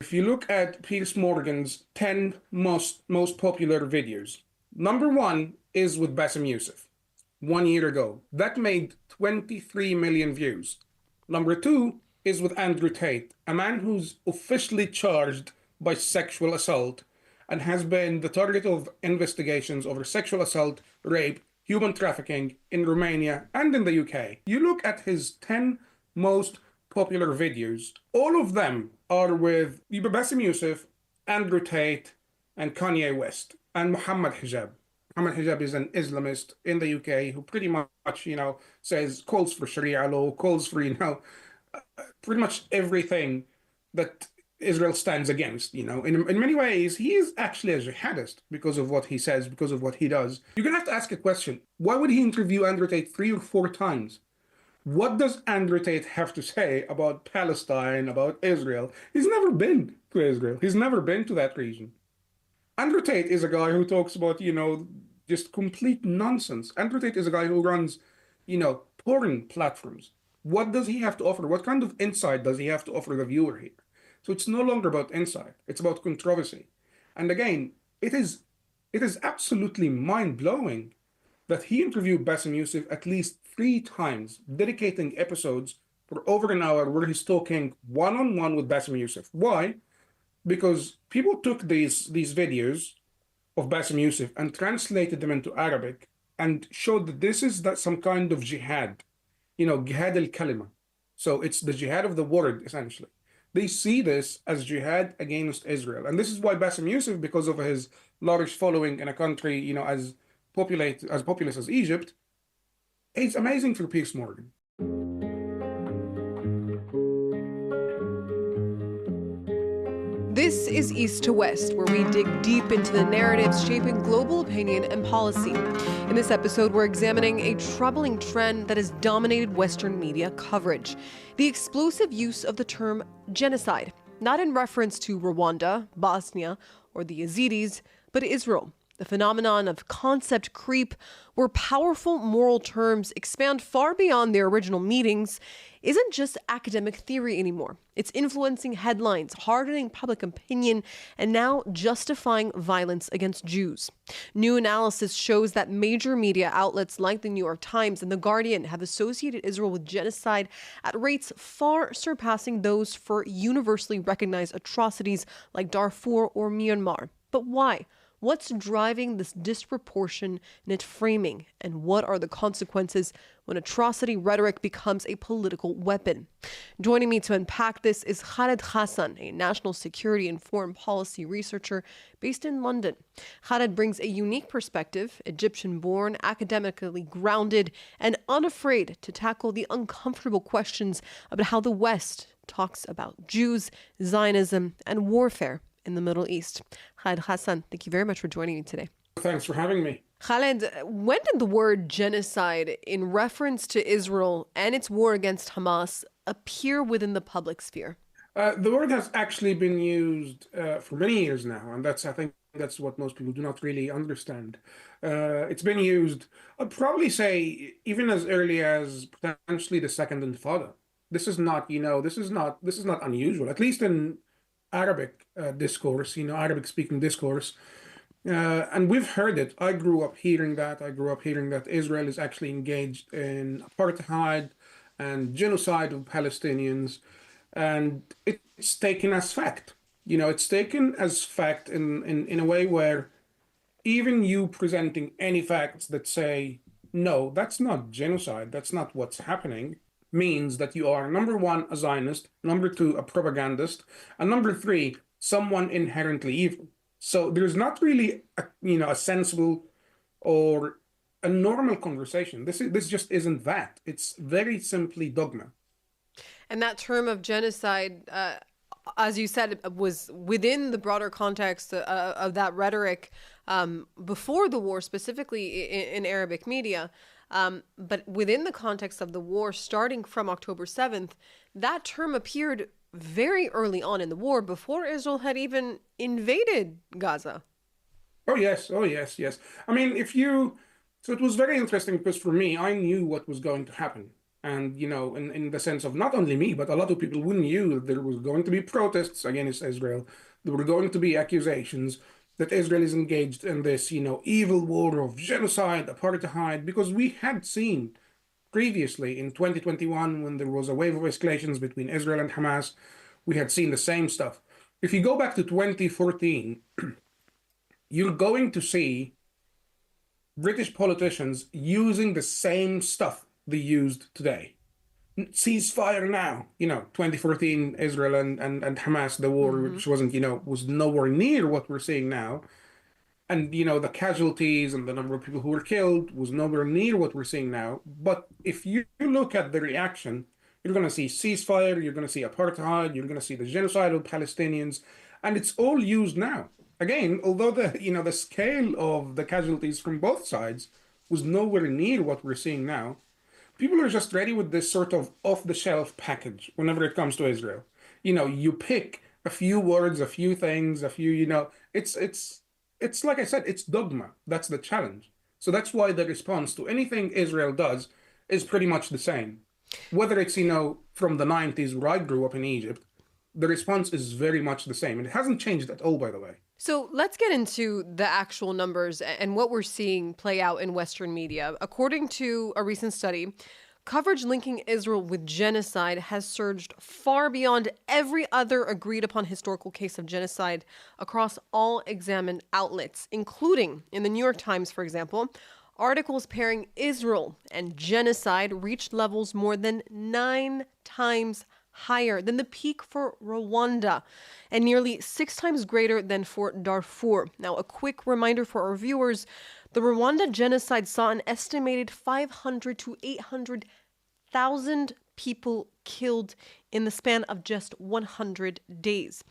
If you look at Piers Morgan's 10 most popular videos, number one is with Bassem Youssef 1 year ago. That made 23 million views. Number two is with Andrew Tate, a man who's officially charged by sexual assault and has been the target of investigations over sexual assault, rape, human trafficking in Romania and in the UK. You look at his 10 most popular videos, all of them are with Bassem Youssef, Andrew Tate, and Kanye West, and Muhammad Hijab. Muhammad Hijab is an Islamist in the UK who pretty much, says, calls for Sharia law, calls for, pretty much everything that Israel stands against. In many ways, he is actually a jihadist because of what he says, because of what he does. You're going to have to ask a question. Why would he interview Andrew Tate 3 or 4 times? What does Andrew Tate have to say about Palestine, about Israel? He's never been to Israel. He's never been to that region. Andrew Tate is a guy who talks about, just complete nonsense. Andrew Tate is a guy who runs, porn platforms. What does he have to offer? What kind of insight does he have to offer the viewer here? So it's no longer about insight. It's about controversy. And again, it is absolutely mind-blowing that he interviewed Bassem Youssef at least 3 times, dedicating episodes for over an hour where he's talking one-on-one with Bassem Youssef. Why? Because people took these videos of Bassem Youssef and translated them into Arabic and showed that this is some kind of jihad, jihad al-kalima. So it's the jihad of the word, essentially. They see this as jihad against Israel. And this is why Bassem Youssef, because of his large following in a country, as populous as Egypt, it's amazing for Piers Morgan. This is East to West, where we dig deep into the narratives shaping global opinion and policy. In this episode, we're examining a troubling trend that has dominated Western media coverage: the explosive use of the term genocide, not in reference to Rwanda, Bosnia, or the Yazidis, but Israel. The phenomenon of concept creep, where powerful moral terms expand far beyond their original meanings, isn't just academic theory anymore. It's influencing headlines, hardening public opinion, and now justifying violence against Jews. New analysis shows that major media outlets like the New York Times and The Guardian have associated Israel with genocide at rates far surpassing those for universally recognized atrocities like Darfur or Myanmar. But why? What's driving this disproportionate framing, and what are the consequences when atrocity rhetoric becomes a political weapon? Joining me to unpack this is Khaled Hassan, a national security and foreign policy researcher based in London. Khaled brings a unique perspective, Egyptian-born, academically grounded, and unafraid to tackle the uncomfortable questions about how the West talks about Jews, Zionism, and warfare in the Middle East. Khaled Hassan, thank you very much for joining me today. Thanks for having me. Khaled, when did the word genocide in reference to Israel and its war against Hamas appear within the public sphere? The word has actually been used for many years now, and I think that's what most people do not really understand. It's been used, I'd probably say, even as early as potentially the Second Intifada. This is not unusual, at least in Arabic discourse, Arabic-speaking discourse. And we've heard it. I grew up hearing that. Israel is actually engaged in apartheid and genocide of Palestinians. And it's taken as fact. It's taken as fact in a way where even you presenting any facts that say, no, that's not genocide, that's not what's happening, means that you are, number one, a Zionist, number two, a propagandist, and number three, someone inherently evil. So there's not really a sensible or a normal conversation. This just isn't that. It's very simply dogma. And that term of genocide, as you said, was within the broader context of that rhetoric before the war, specifically in Arabic media. But within the context of the war, starting from October 7th, that term appeared very early on in the war, before Israel had even invaded Gaza. Oh, yes. I mean, so it was very interesting because for me, I knew what was going to happen. And, in the sense of not only me, but a lot of people who knew that there was going to be protests against Israel. There were going to be accusations that Israel is engaged in this, evil war of genocide, apartheid, because we had seen previously in 2021, when there was a wave of escalations between Israel and Hamas, we had seen the same stuff. If you go back to 2014, you're going to see British politicians using the same stuff they used today. Ceasefire now. 2014, Israel and Hamas, the war, which wasn't, was nowhere near what we're seeing now. And, the casualties and the number of people who were killed was nowhere near what we're seeing now. But if you look at the reaction, you're going to see ceasefire, you're going to see apartheid, you're going to see the genocide of Palestinians, and it's all used now. Again, although the scale of the casualties from both sides was nowhere near what we're seeing now, people are just ready with this sort of off-the-shelf package whenever it comes to Israel. You pick a few words, a few things, a few, it's like I said, it's dogma. That's the challenge. So that's why the response to anything Israel does is pretty much the same. Whether it's, from the 90s where I grew up in Egypt, the response is very much the same. And it hasn't changed at all, by the way. So let's get into the actual numbers and what we're seeing play out in Western media. According to a recent study, coverage linking Israel with genocide has surged far beyond every other agreed upon historical case of genocide across all examined outlets, including in the New York Times, for example. Articles pairing Israel and genocide reached levels more than 9 times higher than the peak for Rwanda and nearly 6 times greater than for Darfur. Now, a quick reminder for our viewers, the Rwanda genocide saw an estimated 500 to 800,000 people killed in the span of just 100 days.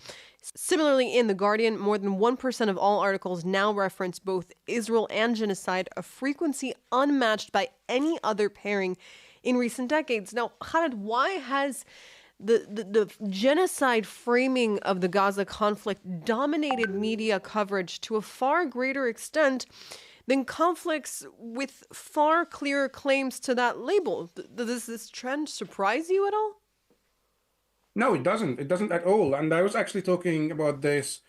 Similarly, in The Guardian, more than 1% of all articles now reference both Israel and genocide, a frequency unmatched by any other pairing in recent decades. Now, Khaled, why has the genocide framing of the Gaza conflict dominated media coverage to a far greater extent than conflicts with far clearer claims to that label? Does this trend surprise you at all? No, it doesn't. It doesn't at all. And I was actually talking about this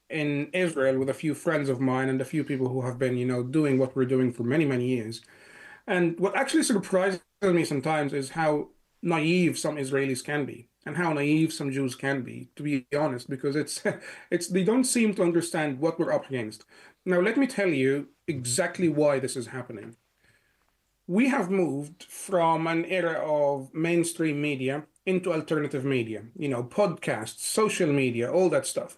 in Israel with a few friends of mine and a few people who have been, doing what we're doing for many, many years. And what actually surprises me sometimes is how naive some Israelis can be and how naive some Jews can be, to be honest, because it's they don't seem to understand what we're up against. Now, let me tell you exactly why this is happening. We have moved from an era of mainstream media into alternative media, podcasts, social media, all that stuff.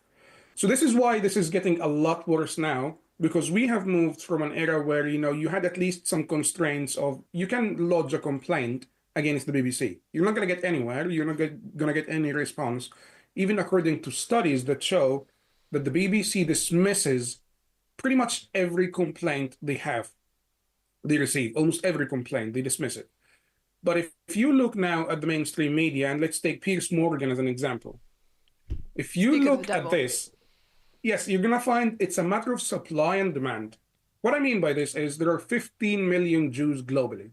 So this is why this is getting a lot worse now, because we have moved from an era where, you had at least some constraints of you can lodge a complaint against the BBC. You're not going to get anywhere. You're not going to get any response, even according to studies that show that the BBC dismisses pretty much every complaint they receive, almost every complaint, they dismiss it. But if you look now at the mainstream media, and let's take Piers Morgan as an example. If you look at this, yes, you're going to find it's a matter of supply and demand. What I mean by this is there are 15 million Jews globally.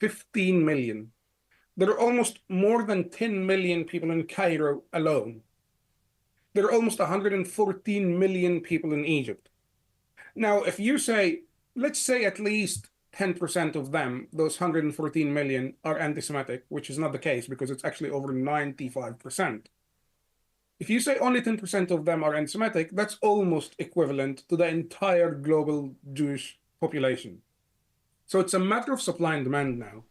15 million. There are almost more than 10 million people in Cairo alone. There are almost 114 million people in Egypt. Now, if you say, let's say at least 10% of them, those 114 million, are anti-Semitic, which is not the case because it's actually over 95%. If you say only 10% of them are anti-Semitic, that's almost equivalent to the entire global Jewish population. So it's a matter of supply and demand now.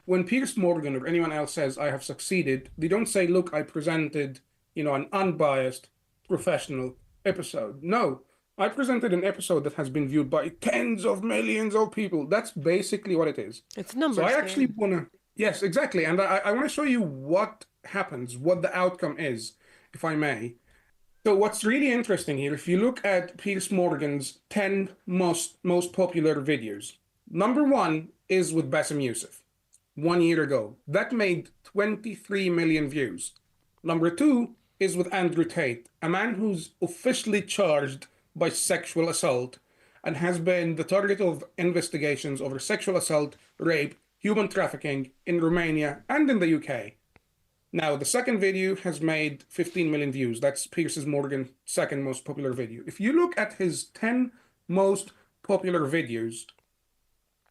When Piers Morgan or anyone else says, I have succeeded, they don't say, look, I presented, an unbiased, professional episode. No, I presented an episode that has been viewed by tens of millions of people. That's basically what it is. It's numbers. So I actually want to, yes, exactly. And I want to show you what happens, what the outcome is, if I may. So what's really interesting here, if you look at Piers Morgan's 10 most popular videos, number 1 is with Bassem Youssef, 1 year ago. That made 23 million views. Number 2 is with Andrew Tate, a man who's officially charged by sexual assault and has been the target of investigations over sexual assault, rape, human trafficking in Romania and in the UK. Now, the second video has made 15 million views. That's Piers Morgan's second most popular video. If you look at his 10 most popular videos,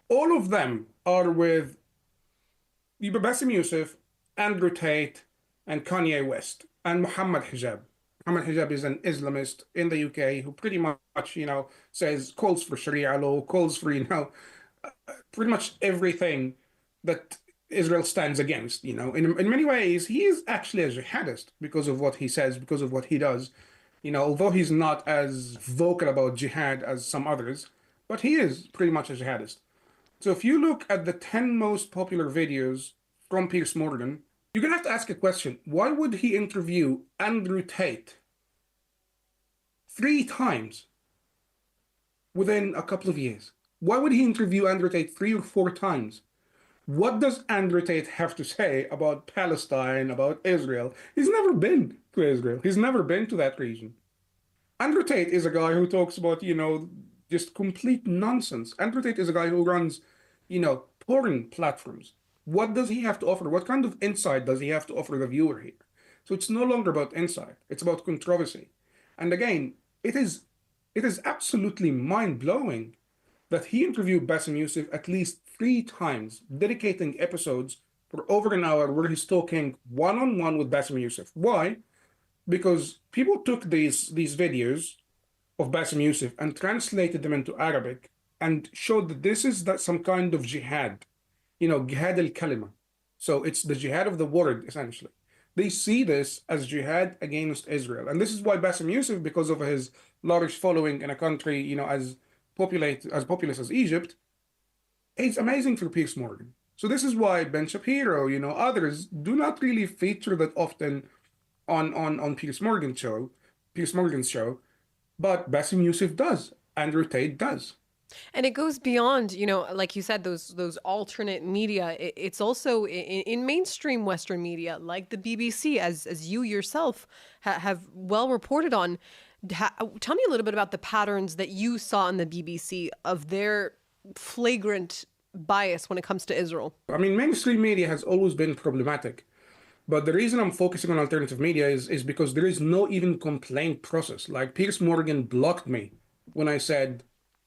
all of them are with Bassem Youssef, Andrew Tate, and Kanye West, and Muhammad Hijab. Muhammad Hijab is an Islamist in the UK who pretty much, says, calls for Sharia law, calls for, pretty much everything that Israel stands against. In many ways, he is actually a jihadist because of what he says, because of what he does. Although he's not as vocal about jihad as some others, but he is pretty much a jihadist. So if you look at the 10 most popular videos from Piers Morgan, you're going to have to ask a question. Why would he interview Andrew Tate 3 times within a couple of years? Why would he interview Andrew Tate 3 or 4 times? What does Andrew Tate have to say about Palestine, about Israel? He's never been to Israel. He's never been to that region. Andrew Tate is a guy who talks about, just complete nonsense. Andrew Tate is a guy who runs, porn platforms. What does he have to offer? What kind of insight does he have to offer the viewer here? So it's no longer about insight. It's about controversy. And again, it is absolutely mind-blowing that he interviewed Bassem Youssef at least 3 times, dedicating episodes for over an hour where he's talking one-on-one with Bassem Youssef. Why? Because people took these videos of Bassem Youssef and translated them into Arabic and showed that this is some kind of jihad, jihad al-kalima. So it's the jihad of the word, essentially. They see this as jihad against Israel. And this is why Bassem Youssef, because of his large following in a country, as populous as Egypt, it's amazing for Piers Morgan. So this is why Ben Shapiro, others do not really feature that often on Piers Morgan's show, but Bassem Youssef does. Andrew Tate does. And it goes beyond, like you said, those alternate media. It's also in mainstream Western media, like the BBC, as you yourself have well reported on. Tell me a little bit about the patterns that you saw in the BBC of their flagrant bias when it comes to Israel. I mean, mainstream media has always been problematic. But the reason I'm focusing on alternative media is because there is no even complaint process. Like, Piers Morgan blocked me when I said,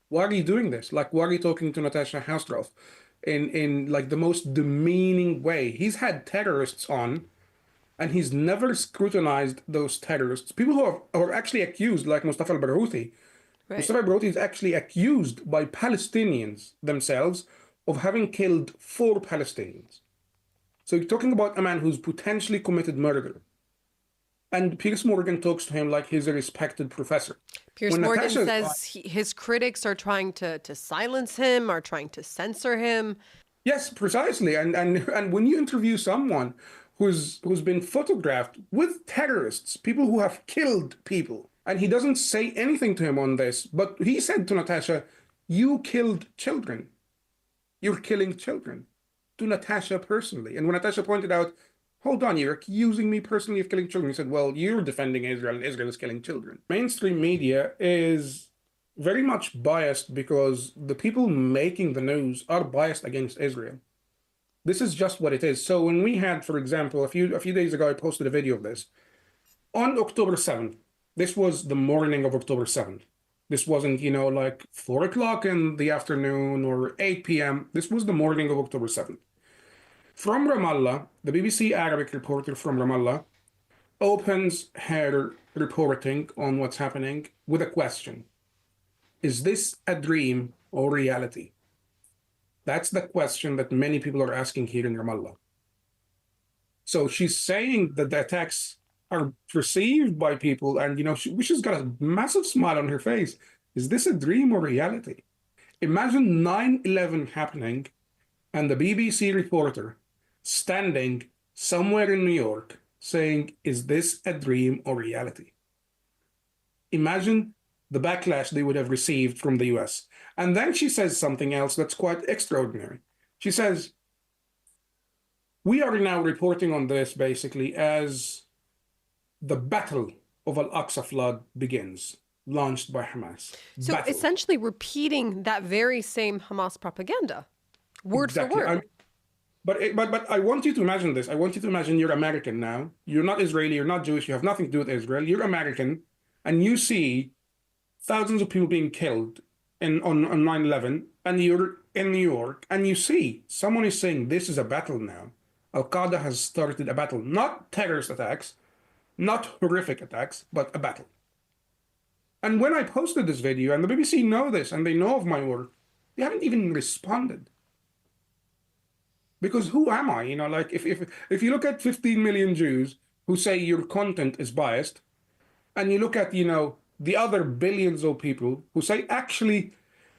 why are you doing this? Like, why are you talking to Natasha Hausdorff in like the most demeaning way? He's had terrorists on, and he's never scrutinized those terrorists. People who are actually accused, like Mustafa al-Barghouti. Right. Mustafa al-Barghouti is actually accused by Palestinians themselves of having killed 4 Palestinians. So you're talking about a man who's potentially committed murder. And Piers Morgan talks to him like he's a respected professor. Piers Morgan says his critics are trying to silence him, are trying to censor him. Yes, precisely. And when you interview someone who's been photographed with terrorists, people who have killed people, and he doesn't say anything to him on this, but he said to Natasha, you killed children. You're killing children. To Natasha personally. And when Natasha pointed out, hold on, you're accusing me personally of killing children, he said, well, you're defending Israel and Israel is killing children. Mainstream media is very much biased because the people making the news are biased against Israel. This is just what it is. So when we had, for example, a few days ago, I posted a video of this. On October 7th, this was the morning of October 7th. This wasn't, like 4 o'clock in the afternoon or 8 p.m. This was the morning of October 7th. From Ramallah, the BBC Arabic reporter from Ramallah opens her reporting on what's happening with a question. Is this a dream or reality? That's the question that many people are asking here in Ramallah. So she's saying that the attacks are perceived by people, and she's got a massive smile on her face. Is this a dream or reality? Imagine 9/11 happening and the BBC reporter standing somewhere in New York saying, is this a dream or reality? Imagine the backlash they would have received from the US. And then she says something else that's quite extraordinary. She says, we are now reporting on this basically as the Battle of Al-Aqsa Flood begins, launched by Hamas. So essentially repeating that very same Hamas propaganda, word for word. But I want you to imagine this. I want you to imagine you're American now. You're not Israeli. You're not Jewish. You have nothing to do with Israel. You're American, and you see thousands of people being killed on 9/11, and you're in New York, and you see someone is saying this is a battle now. Al Qaeda has started a battle, not terrorist attacks, not horrific attacks, but a battle. And when I posted this video, and the BBC know this, and they know of my work, they haven't even responded. Because who am I? Like if you look at 15 million Jews who say your content is biased, and you look at, the other billions of people who say actually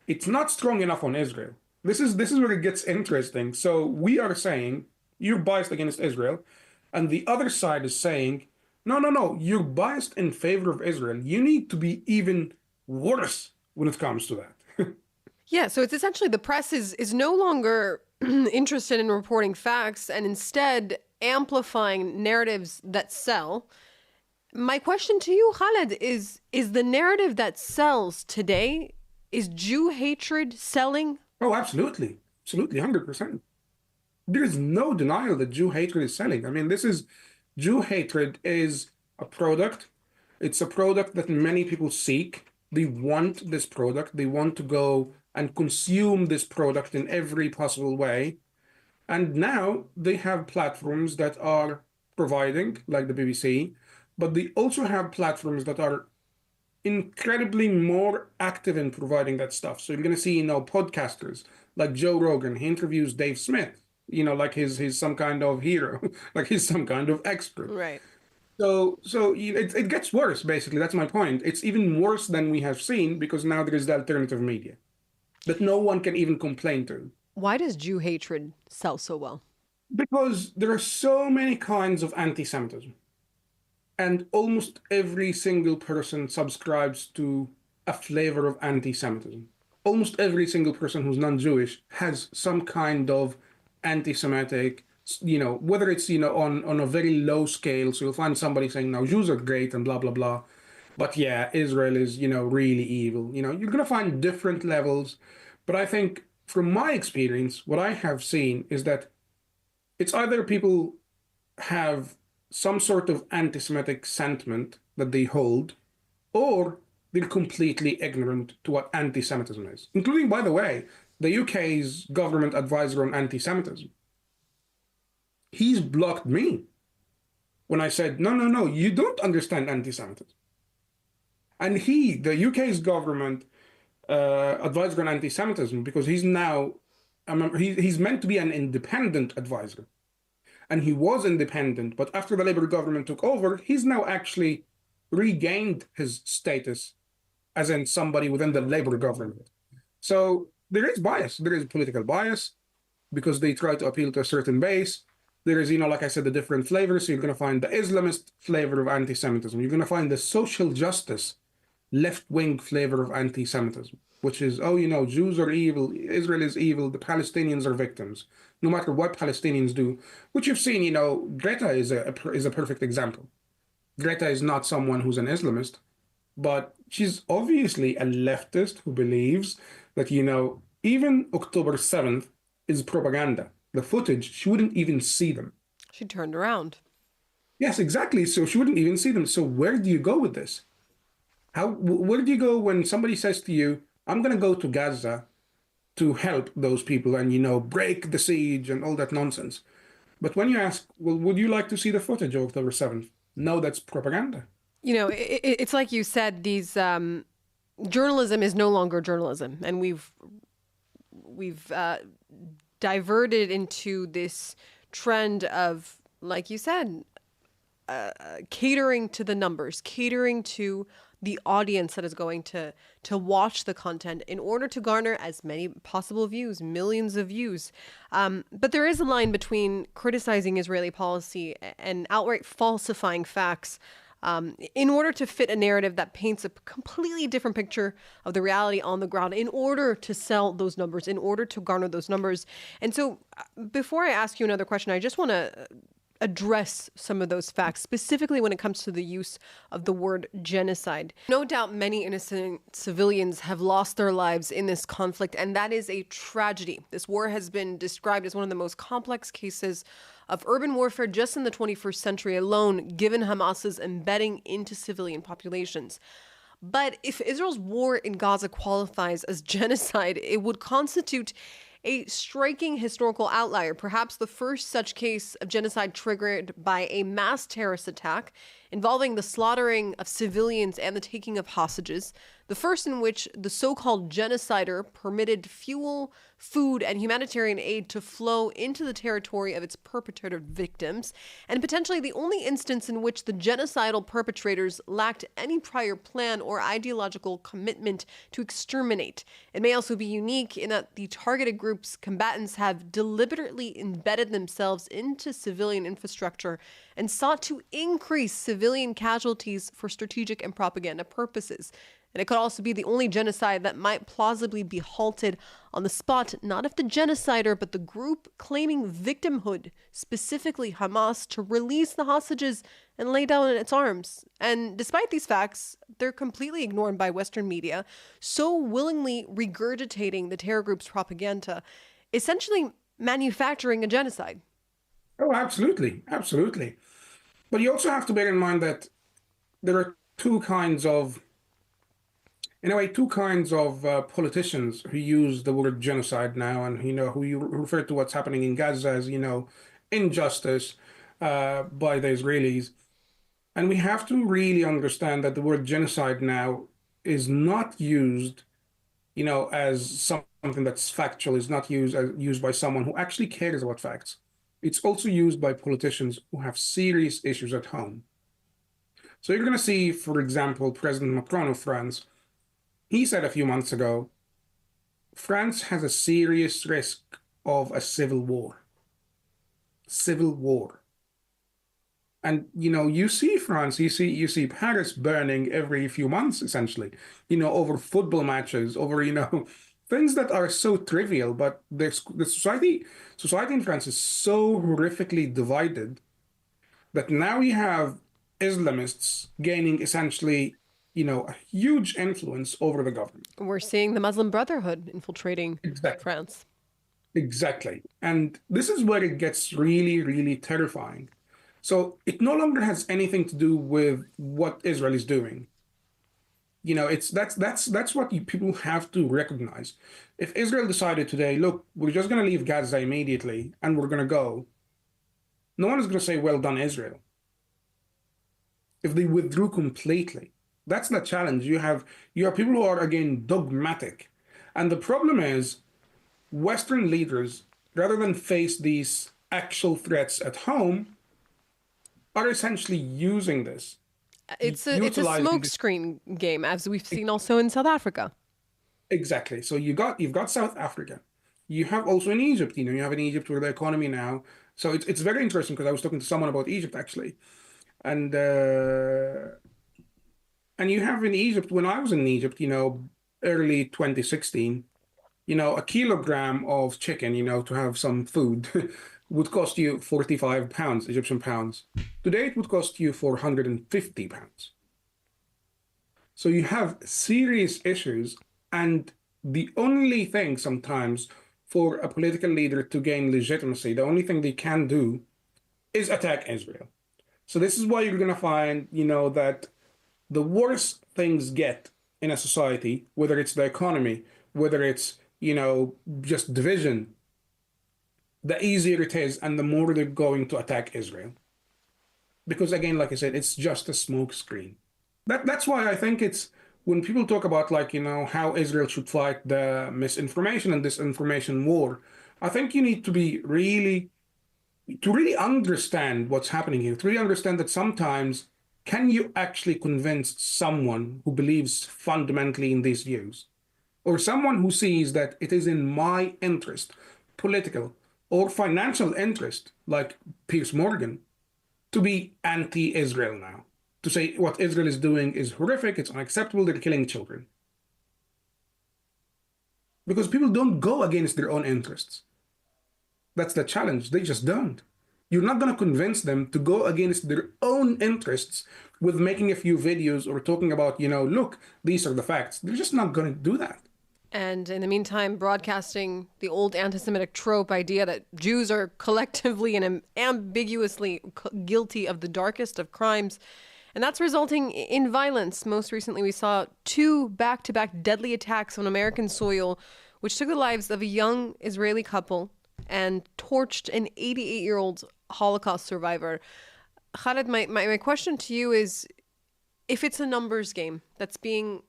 it's not strong enough on Israel. This is where it gets interesting. So we are saying you're biased against Israel, and the other side is saying, no, no, no, you're biased in favor of Israel. You need to be even worse when it comes to that. Yeah, so it's essentially the press is no longer interested in reporting facts and instead amplifying narratives that sell. My question to you, Khaled, is the narrative that sells today, is Jew hatred selling? Oh, absolutely. Absolutely, 100%. There is no denial that Jew hatred is selling. I mean, Jew hatred is a product. It's a product that many people seek. They want this product. They want to go and consume this product in every possible way. And now they have platforms that are providing, like the BBC, but they also have platforms that are incredibly more active in providing that stuff. So you're going to see, podcasters like Joe Rogan. He interviews Dave Smith, like he's some kind of hero, like he's some kind of expert. Right. So it gets worse, basically. That's my point. It's even worse than we have seen because now there is the alternative media that no one can even complain to. Why does Jew hatred sell so well? Because there are so many kinds of anti-Semitism. And almost every single person subscribes to a flavor of anti-Semitism. Almost every single person who's non-Jewish has some kind of anti-Semitic, whether it's, on a very low scale. So you'll find somebody saying, now Jews are great and blah, blah, blah. But yeah, Israel is, really evil. You're going to find different levels. But I think from my experience, what I have seen is that it's either people have some sort of anti-Semitic sentiment that they hold, or they're completely ignorant to what anti-Semitism is, including, by the way, the UK's government advisor on anti-Semitism. He's blocked me when I said, no, no, no, you don't understand anti-Semitism. And the UK's government advisor on anti-Semitism, because he's now, he's meant to be an independent advisor. And he was independent, but after the Labour government took over, he's now actually regained his status as in somebody within the Labour government. So there is bias. There is political bias because they try to appeal to a certain base. There is, like I said, the different flavors. So you're going to find the Islamist flavor of anti-Semitism. You're going to find the social justice left-wing flavor of anti-Semitism, which is, Jews are evil, Israel is evil, the Palestinians are victims, no matter what Palestinians do, which you've seen, Greta is a perfect example. Greta is not someone who's an Islamist, but she's obviously a leftist who believes that, even October 7th is propaganda. The footage, she wouldn't even see them. She turned around. Yes, exactly. So she wouldn't even see them. So where do you go with this? Where do you go when somebody says to you, I'm going to go to Gaza to help those people and, break the siege and all that nonsense. But when you ask, well, would you like to see the footage of October 7th? No, that's propaganda. It's like you said, these journalism is no longer journalism. And we've diverted into this trend of, like you said, catering to the numbers, catering to the audience that is going to watch the content in order to garner as many possible views, millions of views. But there is a line between criticizing Israeli policy and outright falsifying facts in order to fit a narrative that paints a completely different picture of the reality on the ground, in order to sell those numbers, in order to garner those numbers. And so before I ask you another question, I just want to address some of those facts, specifically when it comes to the use of the word genocide. No doubt many innocent civilians have lost their lives in this conflict, and that is a tragedy. This war has been described as one of the most complex cases of urban warfare just in the 21st century alone, given Hamas's embedding into civilian populations. But if Israel's war in Gaza qualifies as genocide, it would constitute a striking historical outlier, perhaps the first such case of genocide triggered by a mass terrorist attack involving the slaughtering of civilians and the taking of hostages, the first in which the so-called genocider permitted fuel, food, and humanitarian aid to flow into the territory of its perpetrator victims, and potentially the only instance in which the genocidal perpetrators lacked any prior plan or ideological commitment to exterminate. It may also be unique in that the targeted group's combatants have deliberately embedded themselves into civilian infrastructure and sought to increase civilian casualties for strategic and propaganda purposes. And it could also be the only genocide that might plausibly be halted on the spot, not of the genocider, but the group claiming victimhood, specifically Hamas, to release the hostages and lay down its arms. And despite these facts, they're completely ignored by Western media, so willingly regurgitating the terror group's propaganda, essentially manufacturing a genocide. Oh, absolutely. Absolutely. But you also have to bear in mind that there are two kinds of politicians who use the word genocide now, and who you refer to what's happening in Gaza as injustice by the Israelis. And we have to really understand that the word genocide now is not used, as something that's factual. Is not used by someone who actually cares about facts. It's also used by politicians who have serious issues at home. So you're going to see, for example, President Macron of France. He said a few months ago, France has a serious risk of a civil war. Civil war. And you see France, you see Paris burning every few months, essentially, over football matches, over things that are so trivial, but the society in France is so horrifically divided that now you have Islamists gaining essentially a huge influence over the government. We're seeing the Muslim Brotherhood infiltrating France. Exactly. And this is where it gets really, really terrifying. So it no longer has anything to do with what Israel is doing. That's what people have to recognize. If Israel decided today, look, we're just going to leave Gaza immediately and we're going to go, no one is going to say, well done, Israel. If they withdrew completely, that's the challenge. You have people who are, again, dogmatic. And the problem is Western leaders, rather than face these actual threats at home, are essentially using this. It's a smokescreen game, as we've seen also in South Africa. Exactly. So you've got South Africa. You have also in Egypt. You have in Egypt where the economy now. So it's very interesting because I was talking to someone about Egypt actually, and you have in Egypt, when I was in Egypt, early 2016, a kilogram of chicken, to have some food would cost you 45 pounds, Egyptian pounds. Today, it would cost you 450 pounds. So you have serious issues. And the only thing sometimes for a political leader to gain legitimacy, the only thing they can do is attack Israel. So this is why you're going to find, that the worse things get in a society, whether it's the economy, whether it's, just division, the easier it is and the more they're going to attack Israel. Because again, like I said, it's just a smoke screen. That's why I think it's, when people talk about how Israel should fight the misinformation and disinformation war, I think you need to really understand what's happening here, to really understand that sometimes, can you actually convince someone who believes fundamentally in these views, or someone who sees that it is in my interest, political or financial interest, like Piers Morgan, to be anti-Israel now, to say what Israel is doing is horrific, it's unacceptable, they're killing children? Because people don't go against their own interests. That's the challenge. They just don't. You're not going to convince them to go against their own interests with making a few videos or talking about, look, these are the facts. They're just not going to do that. And in the meantime, broadcasting the old anti-Semitic trope idea that Jews are collectively and ambiguously guilty of the darkest of crimes. And that's resulting in violence. Most recently, we saw 2 back-to-back deadly attacks on American soil, which took the lives of a young Israeli couple and torched an 88-year-old Holocaust survivor. Khaled, my question to you is, if it's a numbers game that's being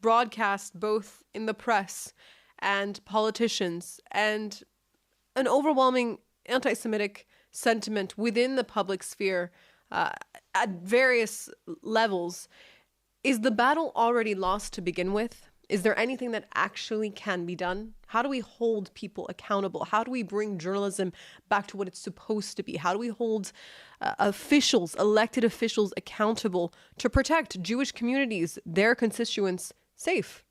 broadcast both in the press and politicians and an overwhelming anti-Semitic sentiment within the public sphere at various levels, is the battle already lost to begin with? Is there anything that actually can be done? How do we hold people accountable? How do we bring journalism back to what it's supposed to be? How do we hold officials, elected officials, accountable to protect Jewish communities, their constituents, safe?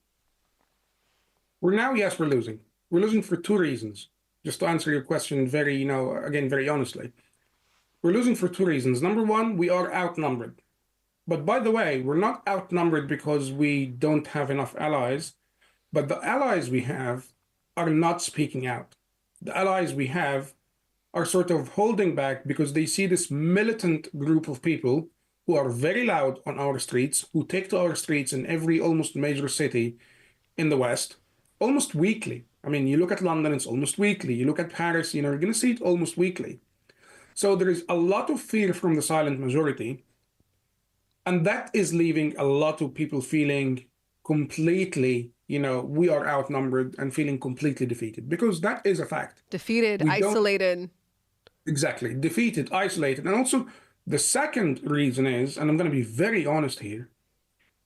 We're losing. We're losing for 2 reasons. Just to answer your question very, again, very honestly. We're losing for 2 reasons. Number one, we are outnumbered. But by the way, we're not outnumbered because we don't have enough allies, but the allies we have are not speaking out. The allies we have are sort of holding back because they see this militant group of people who are very loud on our streets, who take to our streets in every almost major city in the West, almost weekly. I mean, you look at London, it's almost weekly. You look at Paris, you're going to see it almost weekly. So there is a lot of fear from the silent majority. And that is leaving a lot of people feeling completely, we are outnumbered and feeling completely defeated, because that is a fact. Defeated, isolated. Exactly. Defeated, isolated. And also the second reason is, and I'm going to be very honest here,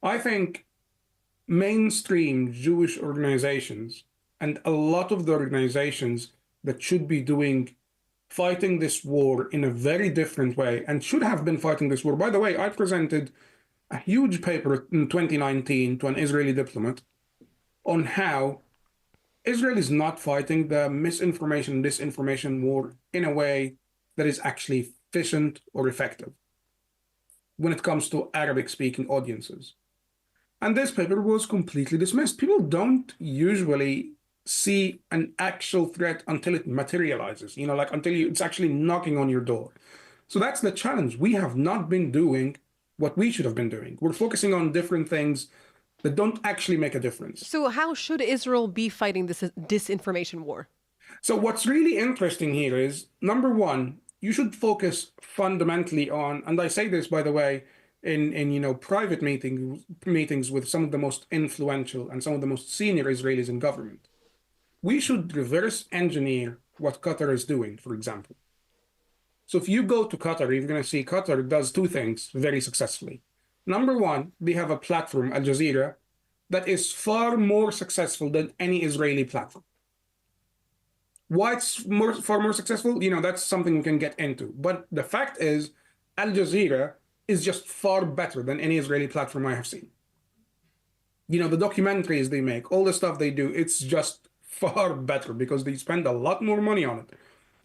I think mainstream Jewish organizations and a lot of the organizations that should be fighting this war in a very different way and should have been fighting this war. By the way, I presented a huge paper in 2019 to an Israeli diplomat on how Israel is not fighting the misinformation, disinformation war in a way that is actually efficient or effective when it comes to Arabic-speaking audiences. And this paper was completely dismissed. People don't usually see an actual threat until it materializes, until it's actually knocking on your door. So that's the challenge. We have not been doing what we should have been doing. We're focusing on different things that don't actually make a difference. So how should Israel be fighting this disinformation war? So what's really interesting here is, number one, you should focus fundamentally on, and I say this, by the way, in private meetings with some of the most influential and some of the most senior Israelis in government. We should reverse engineer what Qatar is doing, for example. So if you go to Qatar, you're going to see Qatar does 2 things very successfully. Number one, they have a platform, Al Jazeera, that is far more successful than any Israeli platform. Why it's far more successful? That's something we can get into. But the fact is, Al Jazeera is just far better than any Israeli platform I have seen. The documentaries they make, all the stuff they do, it's just far better because they spend a lot more money on it.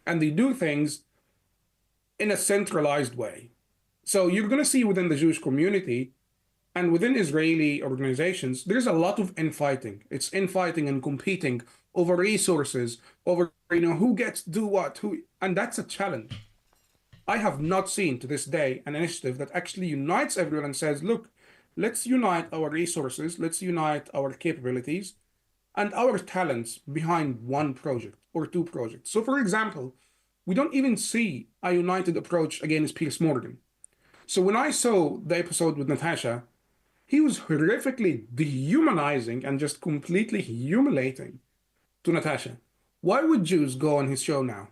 And they do things in a centralized way. So you're going to see within the Jewish community and within Israeli organizations, there's a lot of infighting. It's infighting and competing over resources, over who gets to do what, and that's a challenge. I have not seen to this day an initiative that actually unites everyone and says, look, let's unite our resources, let's unite our capabilities and our talents behind one project or 2 projects. So for example, we don't even see a united approach against Piers Morgan. So when I saw the episode with Natasha, he was horrifically dehumanizing and just completely humiliating to Natasha. Why would Jews go on his show now?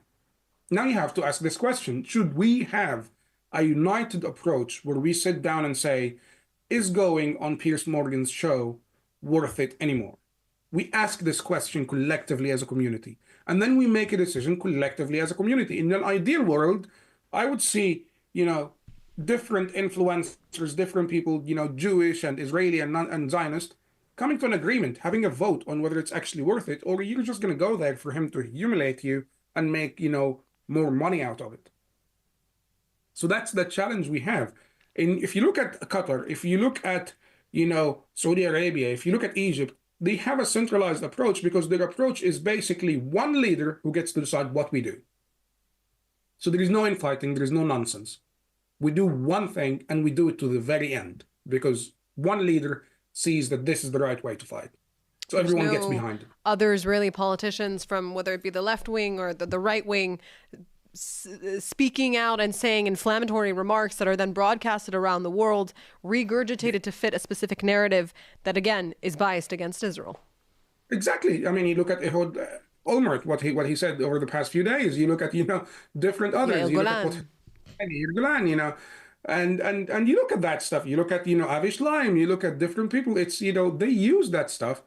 Now you have to ask this question. Should we have a united approach where we sit down and say, is going on Piers Morgan's show worth it anymore? We ask this question collectively as a community, and then we make a decision collectively as a community. In an ideal world, I would see, different influencers, different people, Jewish and Israeli and Zionist, coming to an agreement, having a vote on whether it's actually worth it, or you're just going to go there for him to humiliate you and make, more money out of it. So that's the challenge we have. And if you look at Qatar, if you look at, Saudi Arabia, if you look at Egypt, they have a centralized approach because their approach is basically one leader who gets to decide what we do. So there is no infighting, there is no nonsense. We do one thing and we do it to the very end because one leader sees that this is the right way to fight. So everyone gets behind it. Other Israeli politicians from whether it be the left wing or the right wing speaking out and saying inflammatory remarks that are then broadcasted around the world, regurgitated to fit a specific narrative that, again, is biased against Israel. Exactly. I mean, you look at Ehud Olmert, what he said over the past few days. You look at, different others. You look at what Golan, and you look at that stuff. You look at, Avish Laim, you look at different people. It's, they use that stuff.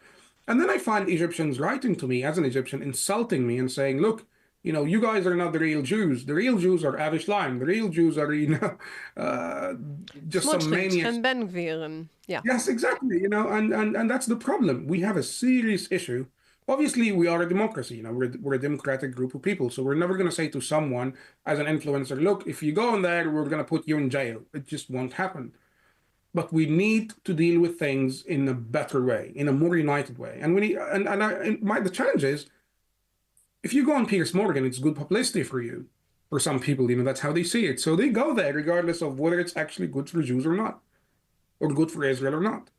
And then I find Egyptians writing to me as an Egyptian, insulting me and saying, look, you guys are not the real Jews. The real Jews are Avish Laim. The real Jews are, just some maniacs. And Ben-Gvir, yeah. Yes, exactly. And that's the problem. We have a serious issue. Obviously, we are a democracy. We're a democratic group of people. So we're never going to say to someone as an influencer, look, if you go in there, we're going to put you in jail. It just won't happen. But we need to deal with things in a better way, in a more united way. And we need, the challenge is, if you go on Piers Morgan, it's good publicity for you. For some people, that's how they see it. So they go there regardless of whether it's actually good for Jews or not, or good for Israel or not.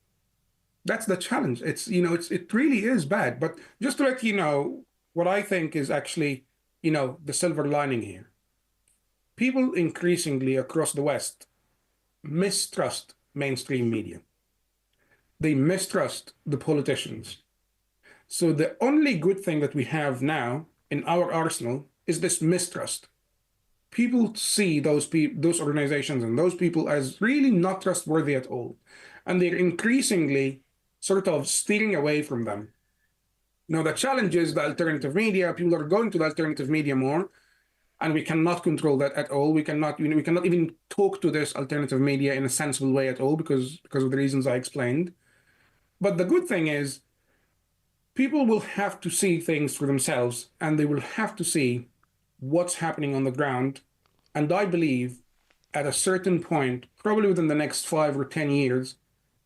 That's the challenge. It really is bad. But just to let you know, what I think is actually, the silver lining here. People increasingly across the West mistrust mainstream media. They mistrust the politicians. So the only good thing that we have now in our arsenal is this mistrust. People see those organizations and those people as really not trustworthy at all. And they're increasingly sort of steering away from them. Now, the challenge is the alternative media. People are going to the alternative media more, and we cannot control that at all. We cannot even talk to this alternative media in a sensible way at all because of the reasons I explained. But the good thing is, people will have to see things for themselves, and they will have to see what's happening on the ground. And I believe at a certain point, probably within the next 5 or 10 years,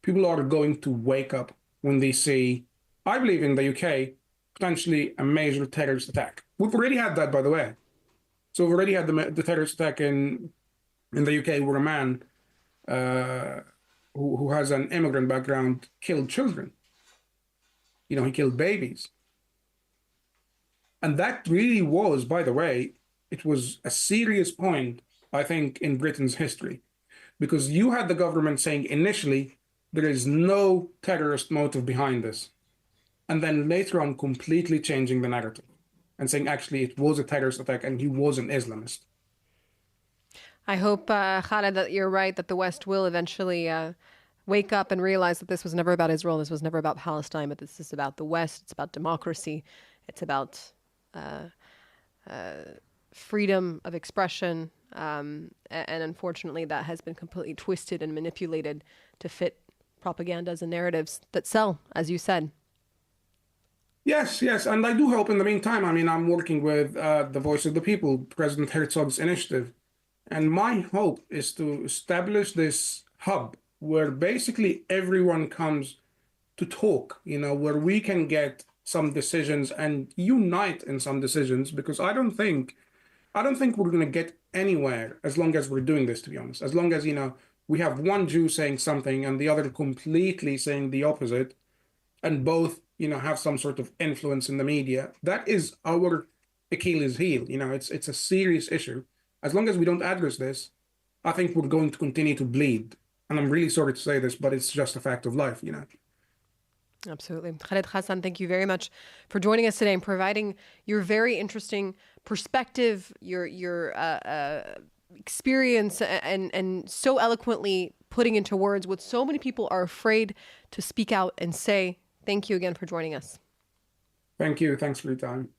people are going to wake up when they see, I believe in the UK, potentially a major terrorist attack. We've already had that, by the way. So we've already had the terrorist attack in the UK where a man who has an immigrant background killed children. He killed babies. And that really was, by the way, it was a serious point, I think, in Britain's history. Because you had the government saying initially, there is no terrorist motive behind this. And then later on, completely changing the narrative and saying, actually, it was a terrorist attack and he was an Islamist. I hope, Khaled, that you're right, that the West will eventually wake up and realize that this was never about Israel, this was never about Palestine, but this is about the West, it's about democracy, it's about freedom of expression, and unfortunately that has been completely twisted and manipulated to fit propagandas and narratives that sell, as you said. Yes, and I do hope in the meantime, I'm working with the Voice of the People, President Herzog's initiative, and my hope is to establish this hub where basically everyone comes to talk, where we can get some decisions and unite in some decisions, because I don't think we're going to get anywhere as long as we're doing this, to be honest. As long as, we have one Jew saying something and the other completely saying the opposite, and both, have some sort of influence in the media. That is our Achilles heel. It's a serious issue. As long as we don't address this, I think we're going to continue to bleed. And I'm really sorry to say this, but it's just a fact of life, Absolutely. Khaled Hassan, thank you very much for joining us today and providing your very interesting perspective, your experience, and so eloquently putting into words what so many people are afraid to speak out and say. Thank you again for joining us. Thank you. Thanks for your time.